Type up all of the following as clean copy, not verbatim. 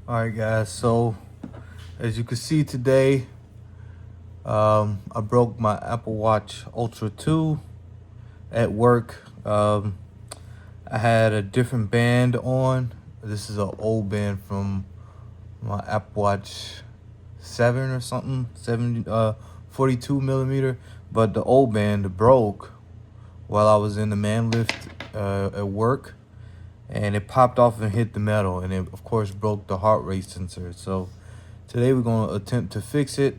All right, guys. So as you can see today, I broke my Apple Watch Ultra 2 at work. I had a different band on. This is an old band from my Apple Watch 7 or something, 42 millimeter. But the old band broke while I was in the man lift at work, and it popped off and hit the metal, and it of course broke the heart rate sensor. So today we're going to attempt to fix it.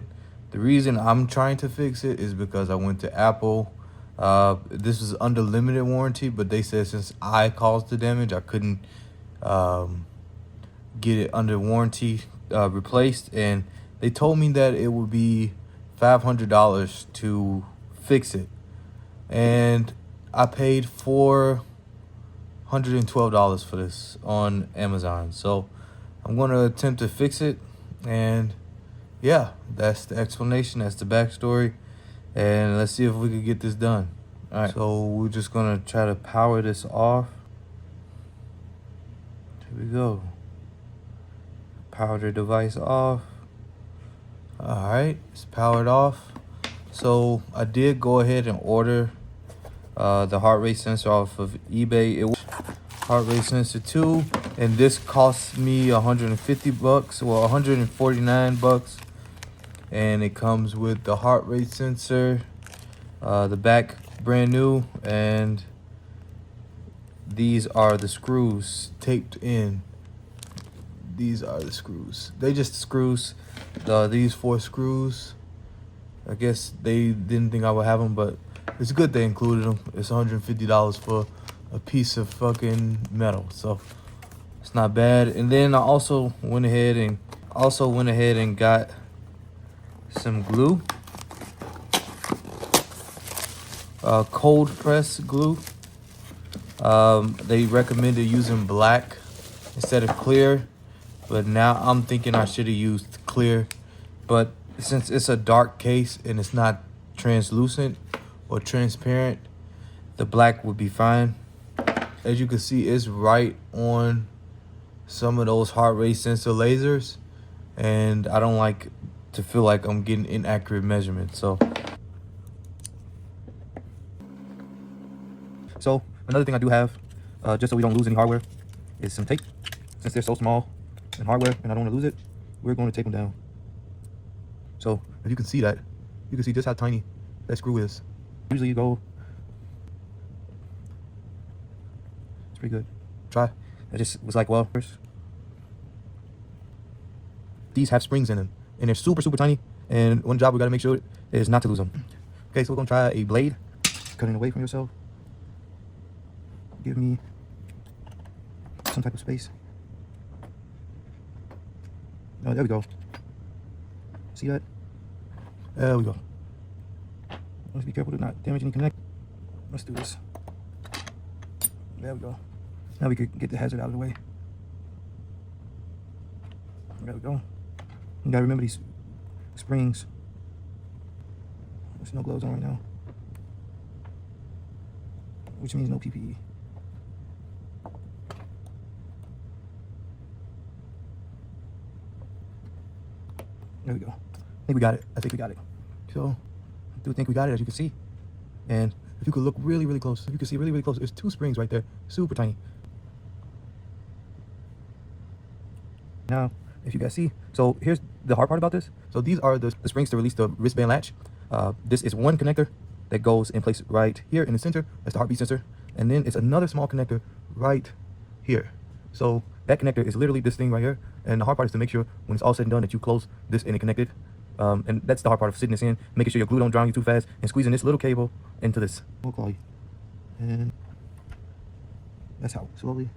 The reason I'm trying to fix it is because I went to Apple. This was under limited warranty, but they said since I caused the damage, I couldn't get it under warranty replaced, and they told me that it would be $500 to fix it, and I paid $412 for this on Amazon. So I'm going to attempt to fix it, and yeah, that's the explanation, that's the backstory, and let's see if we can get this done. All right, so we're just gonna try to power this off. Here we go. Power the device off. All right, it's powered off. So I did go ahead and order the heart rate sensor off of eBay. It was heart rate sensor 2, and this cost me 150 bucks, well 149 bucks, and it comes with the heart rate sensor, the back brand new, and these are the screws taped in. These are the screws. They just screws. These 4 screws, I guess they didn't think I would have them, but it's good they included them. It's $150 for a piece of fucking metal, so it's not bad. And then I also went ahead and got some glue, cold press glue. They recommended using black instead of clear, but now I'm thinking I should have used clear. But since it's a dark case and it's not translucent or transparent, the black would be fine. As you can see, it's right on some of those heart rate sensor lasers, and I don't like to feel like I'm getting inaccurate measurements. So another thing I do have, just so we don't lose any hardware, is some tape. Since they're so small and hardware and I don't want to lose it, we're going to tape them down. So if you can see that, you can see just how tiny that screw is. Usually you go, it's pretty good. Try. I just was like, well, first, these have springs in them, and they're super, super tiny. And one job we got to make sure is not to lose them. Okay, so we're going to try a blade, cutting away from yourself. Give me some type of space. Oh, there we go. See that? There we go. Let's be careful to not damage any connect. Let's do this. There we go. Now we could get the hazard out of the way. There we go. You gotta remember these springs. There's no gloves on right now, which means no PPE. There we go. I think we got it. So I do think we got it, as you can see. And if you could look really, really close, if you can see really, really close, there's 2 springs right there, super tiny. Now, if you guys see, so here's the hard part about this. So these are the springs to release the wristband latch. This is one connector that goes in place right here in the center. That's the heartbeat sensor. And then it's another small connector right here. So that connector is literally this thing right here. And the hard part is to make sure when it's all said and done that you close this and it connected. And that's the hard part of sitting this in, making sure your glue don't drown you too fast, and squeezing this little cable into this. And that's how slowly.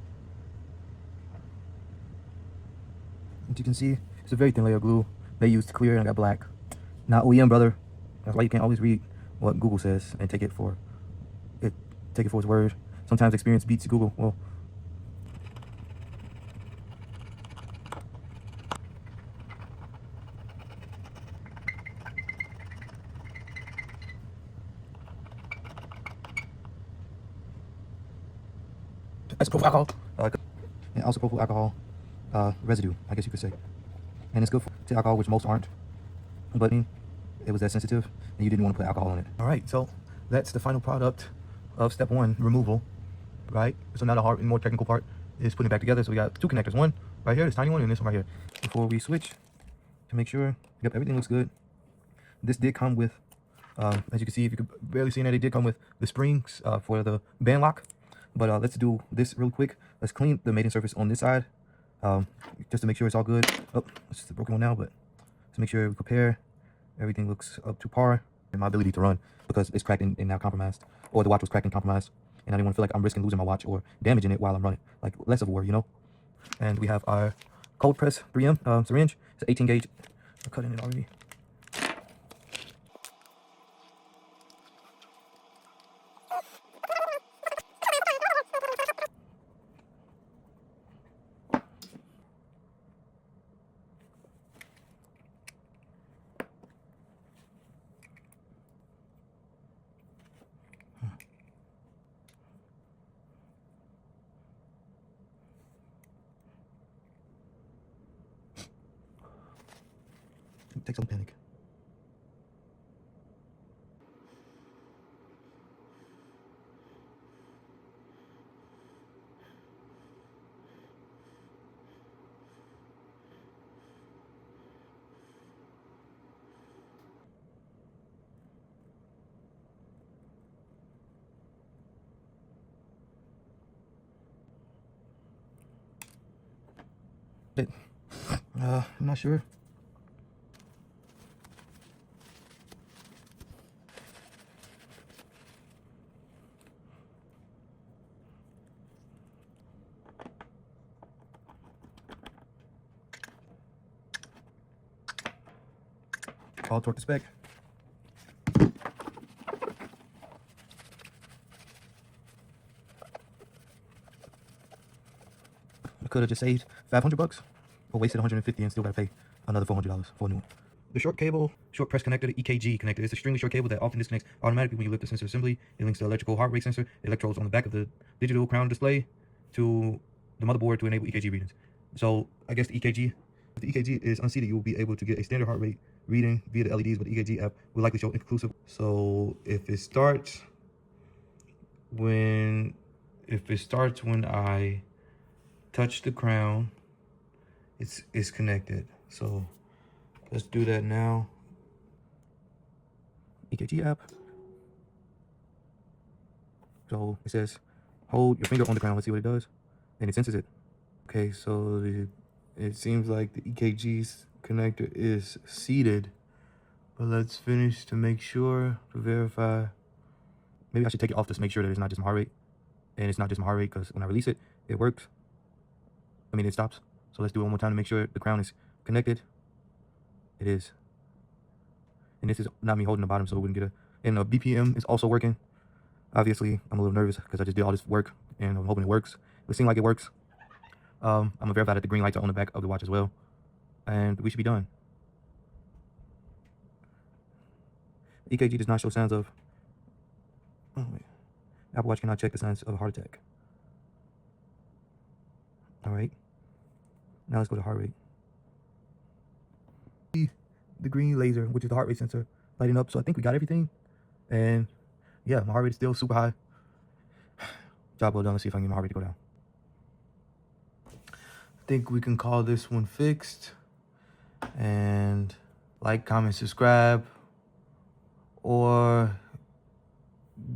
As you can see, it's a very thin layer of glue. They used clear and I got black. Not OEM, brother. That's why you can't always read what Google says and take it for its word. Sometimes experience beats Google. Well, isopropyl alcohol, and isopropyl alcohol residue, I guess you could say. And it's good to alcohol, which most aren't. But it was that sensitive, and you didn't want to put alcohol in it. All right, so that's the final product of step 1, removal, right? So now the hard and more technical part is putting it back together. So we got 2 connectors, one right here, this tiny one, and this one right here. Before we switch, to make sure, yep, everything looks good. This did come with, as you can see, if you could barely see it, it did come with the springs for the band lock. But let's do this real quick. Let's clean the mating surface on this side, just to make sure it's all good. Oh, it's just a broken one now, but to make sure we compare, everything looks up to par. And my ability to run, because it's cracked and now compromised, or the watch was cracked and compromised, and I didn't want to feel like I'm risking losing my watch or damaging it while I'm running. Like, less of a worry, you know? And we have our cold press 3M syringe. It's an 18 gauge. I'm cutting it already. Take some panic. I'm not sure. I'll torque this back. I could have just saved $500 or wasted 150 and still gotta pay another $400 for a new one. The short cable, short press connector, the EKG connector, is an extremely short cable that often disconnects automatically when you lift the sensor assembly. It links the electrical heart rate sensor, the electrodes on the back of the digital crown display, to the motherboard to enable EKG readings. So I guess if the EKG is unseated, you will be able to get a standard heart rate reading via the LEDs, but the EKG app will likely show inconclusive. So if it starts when I touch the crown, it's connected. So let's do that now. EKG app. So it says hold your finger on the crown. Let's see what it does, and it senses it. Okay, so it seems like the EKG's connector is seated, but let's finish to make sure, to verify. Maybe I should take it off to make sure that it's not just my heart rate, and it's not just my heart rate, because when I release it, it works. I mean, it stops. So let's do it one more time to make sure the crown is connected. It is. And this is not me holding the bottom, so we wouldn't get a... And the BPM is also working. Obviously, I'm a little nervous because I just did all this work, and I'm hoping it works. It seems like it works. I'm gonna verify that the green lights are on the back of the watch as well, and we should be done. EKG does not show signs of... Oh, wait. Apple Watch cannot check the signs of a heart attack. All right. Now let's go to heart rate. The green laser, which is the heart rate sensor, lighting up. So I think we got everything. And yeah, my heart rate is still super high. Job well done. Let's see if I can get my heart rate to go down. I think we can call this one fixed. And like, comment, subscribe, or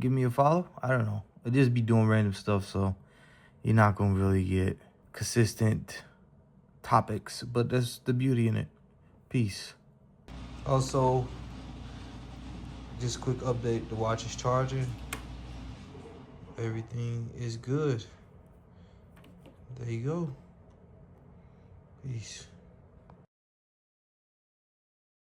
give me a follow. I don't know. I just be doing random stuff, so you're not gonna really get consistent topics, but that's the beauty in it. Peace. Also, just a quick update, the watch is charging. Everything is good. There you go. Peace.